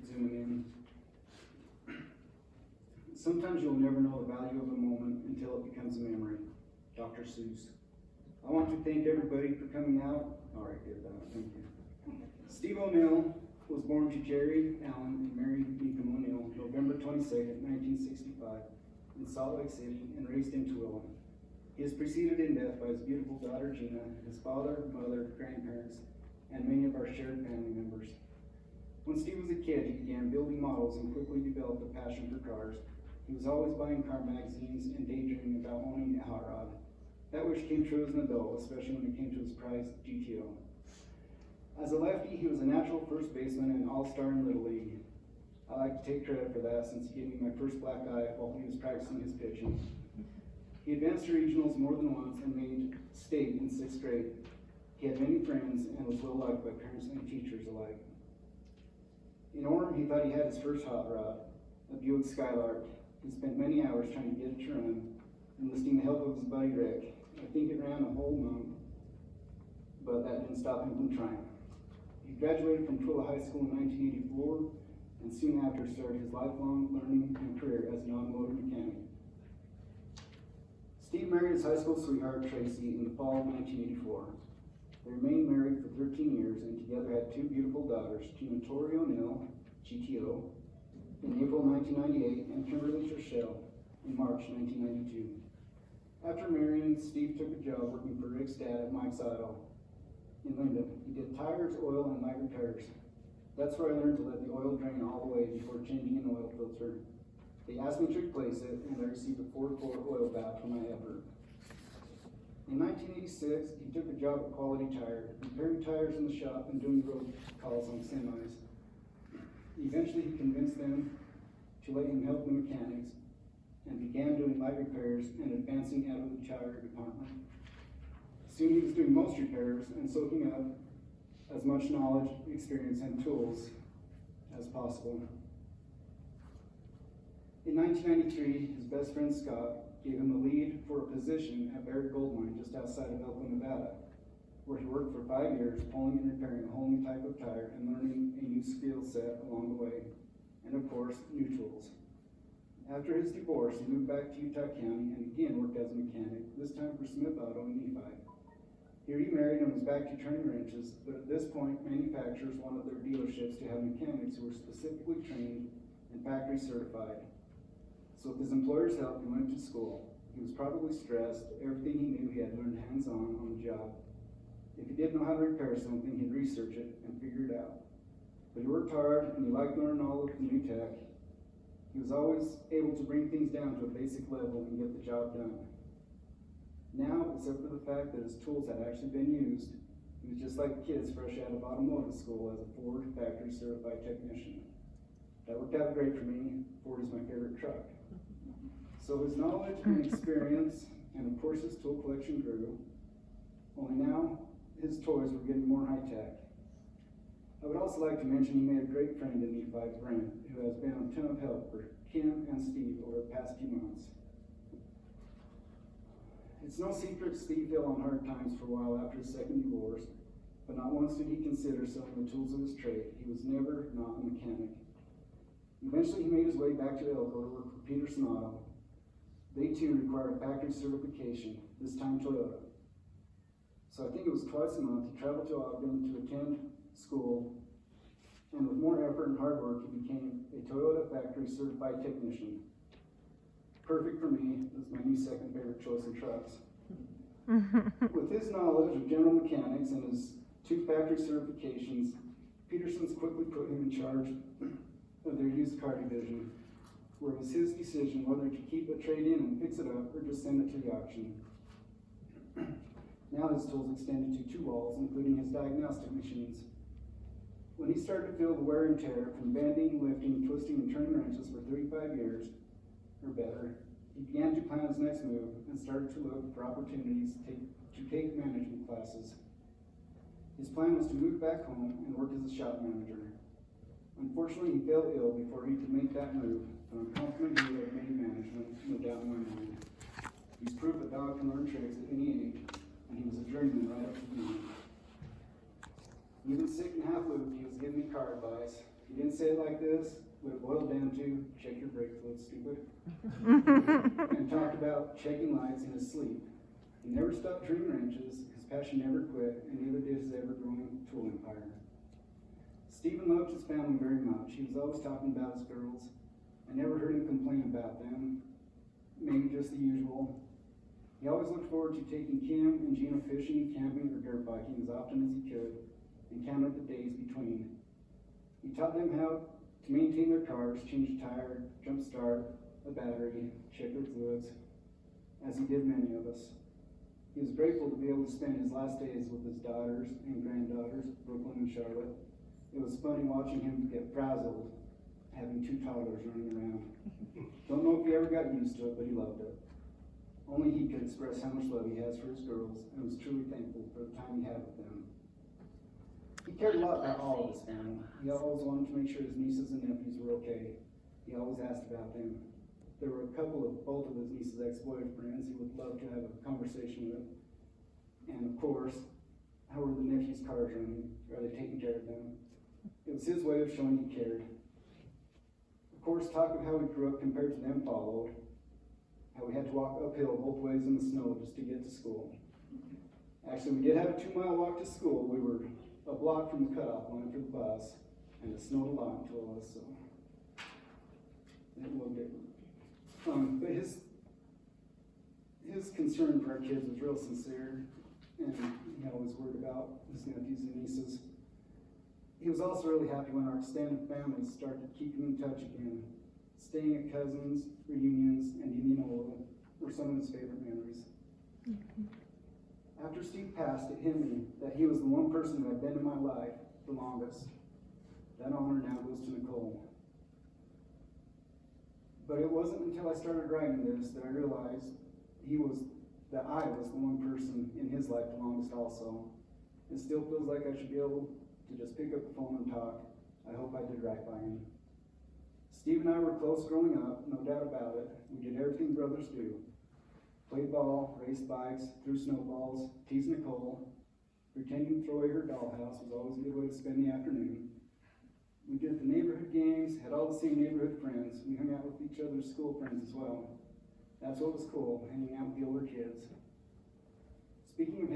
zooming in. Sometimes you'll never know the value of a moment until it becomes a memory. Dr. Seuss. I want to thank everybody for coming out. All right, good, thank you. Steve O'Neill was born to Jerry Allen and Mary Beacom O'Neill, November 22nd, 1965, in Salt Lake City, and raised in Tooele. He is preceded in death by his beautiful daughter Gina, his father, mother, grandparents, and many of our shared family members. When Steve was a kid, he began building models and quickly developed a passion for cars. He was always buying car magazines and daydreaming about owning a hot rod. That wish came true as an adult, especially when it came to his prized GTO. As a lefty, he was a natural first baseman and all-star in Little League. I like to take credit for that since he gave me my first black eye while he was practicing his pitching. He advanced to regionals more than once and made state in 6th grade. He had many friends and was well liked by parents and teachers alike. In Orem, he thought he had his first hot rod, a Buick Skylark. He spent many hours trying to get it to run, enlisting the help of his buddy Rick. I think it ran a whole month, but that didn't stop him from trying. He graduated from Tooele High School in 1984, and soon after started his lifelong learning and career as an automotive mechanic. Steve married his high school sweetheart, Tracy, in the fall of 1984. They remained married for 13 years and together had two beautiful daughters, Gina Tori O'Neill, GTO, in April 1998, and Kimberly Trishelle in March 1992. After marrying, Steve took a job working for Rick's dad at Mike's Auto in Linden. He did tires, oil, and light repairs. That's where I learned to let the oil drain all the way before changing an oil filter. They asked me to replace it, and I received a 4-quart oil bath for my effort. In 1986, he took a job at Quality Tire, repairing tires in the shop and doing road calls on semis. Eventually, he convinced them to let him help the mechanics and began doing light repairs and advancing out of the tire department. Soon he was doing most repairs and soaking up as much knowledge, experience, and tools as possible. In 1993, his best friend Scott gave him a lead for a position at Barrick Gold Mine just outside of Elko, Nevada, where he worked for 5 years, pulling and repairing a whole new type of tire and learning a new skill set along the way, and of course, new tools. After his divorce, he moved back to Utah County and again worked as a mechanic, this time for Smith Auto in Nephi. He remarried and was back to turning wrenches, but at this point, manufacturers wanted their dealerships to have mechanics who were specifically trained and factory certified. So with his employer's help, he went to school. He was probably stressed. Everything he knew, he had learned hands-on on the job. If he didn't know how to repair something, he'd research it and figure it out. But he worked hard and he liked learning all of the new tech. He was always able to bring things down to a basic level and get the job done. Now, except for the fact that his tools had actually been used, he was just like kids fresh out of automotive school as a Ford factory certified technician. That worked out great for me. Ford is my favorite truck. So his knowledge and experience, and of course his tool collection grew, only now his toys were getting more high tech. I would also like to mention he made a great friend in Nephi, Brent, who has been a ton of help for Kim and Steve over the past few months. It's no secret Steve fell on hard times for a while after his second divorce, but not once did he consider selling the tools of his trade. He was never not a mechanic. Eventually he made his way back to Elko to work for Peterson Auto. They too required a factory certification, this time Toyota. So I think it was twice a month he traveled to Ogden to attend school, and with more effort and hard work he became a Toyota factory certified technician. Perfect for me, this is my new second favorite choice in trucks. With his knowledge of general mechanics and his 2 factory certifications, Peterson's quickly put him in charge of their used car division, where it was his decision whether to keep a trade-in and fix it up or just send it to the auction. Now his tools extended to 2 walls, including his diagnostic machines. When he started to feel the wear and tear from bending, lifting, twisting, and turning wrenches for 35 years or better, he began to plan his next move and started to look for opportunities to take management classes. His plan was to move back home and work as a shop manager. Unfortunately, he fell ill before he could make that move, but I'm confident he would have made management, no doubt in my mind. He's proof that dog can learn tricks at any age, and he was a journeyman right up to the end. Even sick and half looped, he was giving me car advice. He didn't say it like this, but it boiled down to, check your brake fluid, stupid. And talked about checking lights in his sleep. He never stopped turning wrenches, his passion never quit, and neither did his ever-growing tool empire. Stephen loved his family very much. He was always talking about his girls. I never heard him complain about them, maybe just the usual. He always looked forward to taking Kim and Gina fishing, camping, or dirt biking as often as he could, and counted the days between. He taught them how to maintain their cars, change a tire, jump start, a battery, check their fluids, as he did many of us. He was grateful to be able to spend his last days with his daughters and granddaughters, Brooklyn and Charlotte. It was funny watching him get frazzled, having two toddlers running around. Don't know if he ever got used to it, but he loved it. Only he could express how much love he has for his girls, and was truly thankful for the time he had with them. He cared a lot about all of his family. He always wanted to make sure his nieces and nephews were okay. He always asked about them. There were a couple of both of his nieces' ex-boyfriends he would love to have a conversation with. And of course, how were the nephews' cars running? Are they taking care of them? It was his way of showing he cared. Of course, talk of how he grew up compared to them followed. How we had to walk uphill both ways in the snow just to get to school. Actually, we did have a 2-mile walk to school. We were a block from the cutoff line for the bus, and it snowed a lot until us, so it was different. But his concern for our kids was real sincere, and he always worried about his nephews and nieces. He was also really happy when our extended families started keeping in touch again. Staying at cousins, reunions, and Indianola were some of his favorite memories. After Steve passed, it hit me that he was the one person that had been in my life the longest. That honor now goes to Nicole. But it wasn't until I started writing this that I realized that I was the one person in his life the longest also. It still feels like I should be able to just pick up the phone and talk. I hope I did right by him. Steve and I were close growing up, no doubt about it. We did everything brothers do. Played ball, raced bikes, threw snowballs, teased Nicole. Pretending to throw away her dollhouse was always a good way to spend the afternoon. We did the neighborhood games, had all the same neighborhood friends. We hung out with each other's school friends as well. That's what was cool, hanging out with the older kids. Speaking of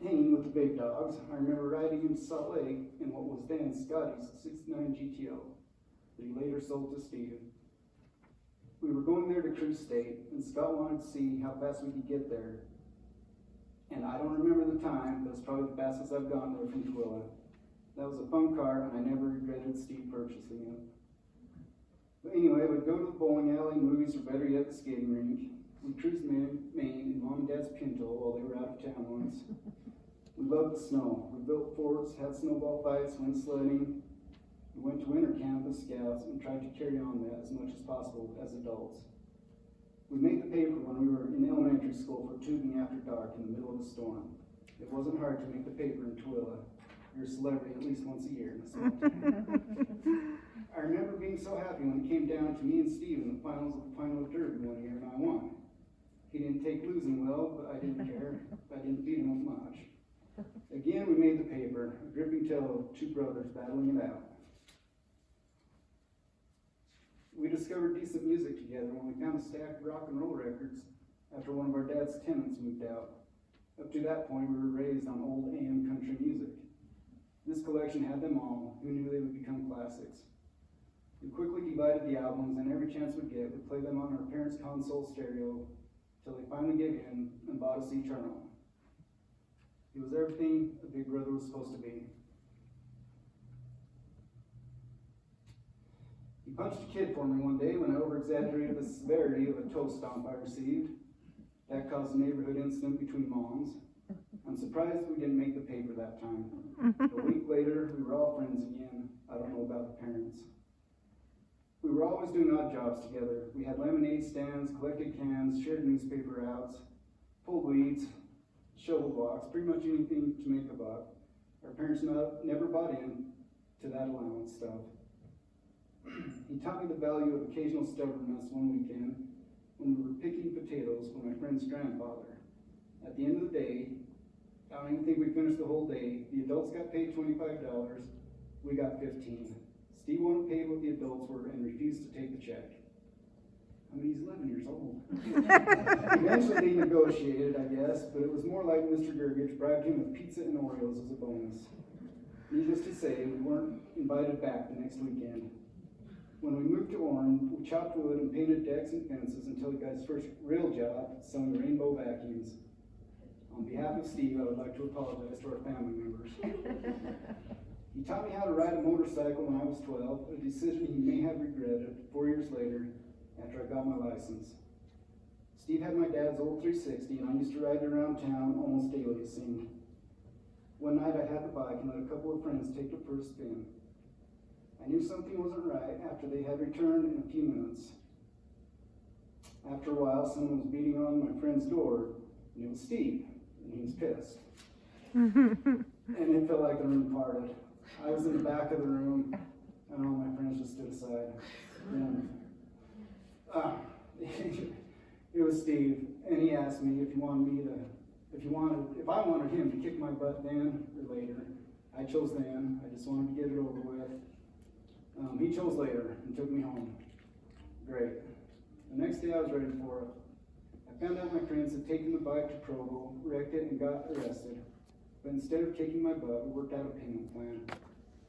hanging with the big dogs, I remember riding into Salt Lake in what was then Scotty's 69 GTO that he later sold to Steve. We were going there to Cruise State, and Scott wanted to see how fast we could get there. And I don't remember the time, but it's probably the fastest I've gone there from Twilla. That was a fun car, and I never regretted Steve purchasing it. But anyway, we'd go to the bowling alley, movies, or better yet, the skating rink. We cruised Maine in Mom and Dad's Pinto while they were out of town once. We loved the snow. We built forts, had snowball fights, went sledding. We went to winter camp with scouts and tried to carry on that as much as possible as adults. We made the paper when we were in elementary school for tubing after dark in the middle of a storm. It wasn't hard to make the paper in Twilla. You're a celebrity at least once a year in a small town. I remember being so happy when it came down to me and Steve in the finals of the final derby one year, and I won. He didn't take losing well, but I didn't care. I didn't beat him much. Again, we made the paper, a gripping tale of two brothers battling it out. We discovered decent music together when we found a stack of rock and roll records after one of our dad's tenants moved out. Up to that point, we were raised on old AM country music. This collection had them all. Who knew they would become classics? We quickly divided the albums, and every chance we'd get, we'd play them on our parents' console stereo till they finally gave in and bought us each our own. It was everything a big brother was supposed to be. He punched a kid for me one day when I over-exaggerated the severity of a toe stomp I received. That caused a neighborhood incident between moms. I'm surprised we didn't make the paper that time. A week later, we were all friends again. I don't know about the parents. We were always doing odd jobs together. We had lemonade stands, collected cans, shared newspaper routes, pulled weeds, shovel blocks, pretty much anything to make a buck. Our parents never bought in to that allowance stuff. He taught me the value of occasional stubbornness one weekend when we were picking potatoes for my friend's grandfather. At the end of the day, I don't even think we finished the whole day. The adults got paid $25, we got $15. Steve wouldn't pay what the adults were and refused to take the check. I mean, he's 11 years old. Eventually he negotiated, I guess, but it was more like Mr. Gergich bribed him with pizza and Oreos as a bonus. Needless to say, we weren't invited back the next weekend. When we moved to Orem, we chopped wood and painted decks and fences until he got his first real job selling rainbow vacuums. On behalf of Steve, I would like to apologize to our family members. He taught me how to ride a motorcycle when I was 12, a decision he may have regretted 4 years later after I got my license. Steve had my dad's old 360, and I used to ride it around town almost daily, it seemed. One night I had the bike and let a couple of friends take the first spin. I knew something wasn't right after they had returned in a few minutes. After a while, someone was beating on my friend's door, and it was Steve, and he was pissed. And it felt like the room parted. I was in the back of the room, and all my friends just stood aside. And, it was Steve, and he asked me if I wanted him to kick my butt then or later. I chose then. I just wanted to get it over with. He chose later and took me home. Great. The next day I was ready for it. I found out my friends had taken the bike to Provo, wrecked it, and got arrested. But instead of kicking my butt, we worked out a payment plan,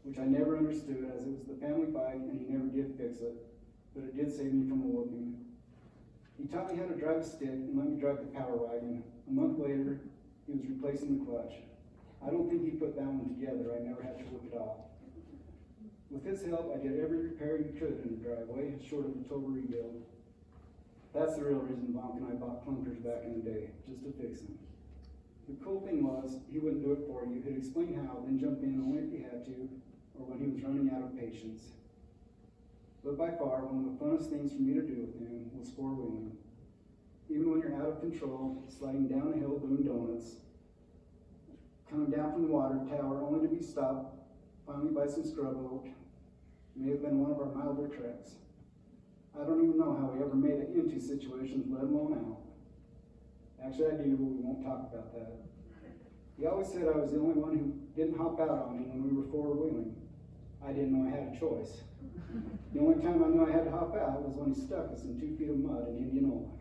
which I never understood as it was the family bike and he never did fix it. But it did save me from a whooping. He taught me how to drive a stick and let me drive the power wagon. A month later, he was replacing the clutch. I don't think he put that one together. I never had to whip it off. With his help, I did every repair you could in the driveway, short of a total rebuild. That's the real reason Bonk and I bought clunkers back in the day, just to fix them. The cool thing was, he wouldn't do it for you. He'd explain how, then jump in only if he had to, or when he was running out of patience. But by far, one of the funnest things for me to do with him was four-wheeling. Even when you're out of control, sliding down a hill doing donuts, coming down from the water tower only to be stopped finally by some scrub oak, may have been one of our milder treks. I don't even know how we ever made it into situations, let alone out. Actually, I do, but we won't talk about that. He always said I was the only one who didn't hop out on me when we were four-wheeling. I didn't know I had a choice. The only time I knew I had to hop out was when he stuck us in 2 feet of mud in Indianola.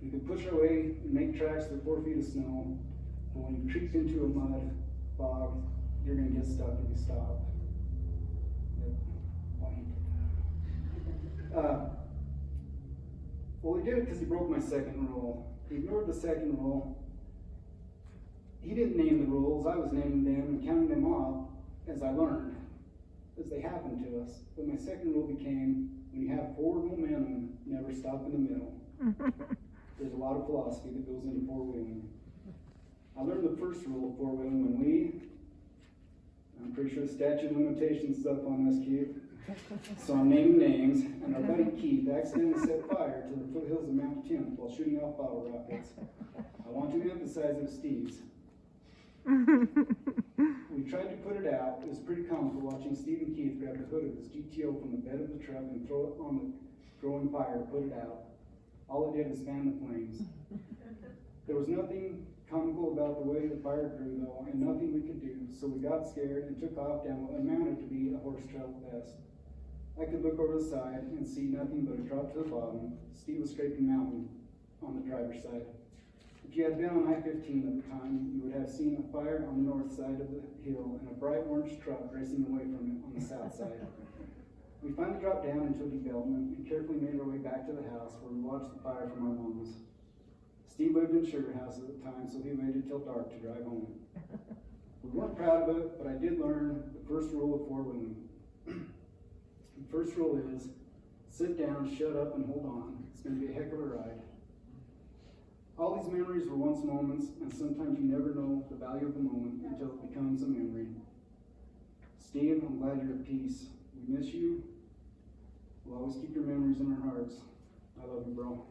We could push our way and make tracks through 4 feet of snow, but when you creep into a mud bog, you're going to get stuck if you stop. Well, he did it because he broke my second rule. He ignored the second rule. He didn't name the rules. I was naming them and counting them off as I learned, as they happened to us. But my second rule became, when you have forward momentum, never stop in the middle. There's a lot of philosophy that goes into four-wheeling. I learned the first rule of four-wheeling when I'm pretty sure the statute of limitations is up on this, Keith. So I'm naming names, and our buddy Keith accidentally set fire to the foothills of Mount Temp while shooting off bottle rockets. I want to emphasize it was Steve's. We tried to put it out. It was pretty comical watching Steve and Keith grab the hood of his GTO from the bed of the truck and throw it on the growing fire to put it out. All it did was fan the flames. There was nothing comical about the way the fire grew, though, and nothing we could do, so we got scared and took off down what amounted to be a horse trail vest. I could look over the side and see nothing but a drop to the bottom. Steve was scraping mountain on the driver's side. If you had been on I-15 at the time, you would have seen a fire on the north side of the hill and a bright orange truck racing away from it on the south side. We finally dropped down into a development and carefully made our way back to the house where we watched the fire from our homes. Steve lived in Sugar House at the time, so he waited till dark to drive home. We weren't proud of it, but I did learn the first rule of four-wheeling. The first rule is, sit down, shut up, and hold on. It's going to be a heck of a ride. All these memories were once moments, and sometimes you never know the value of the moment until it becomes a memory. Steve, I'm glad you're at peace. We miss you. We'll always keep your memories in our hearts. I love you, bro.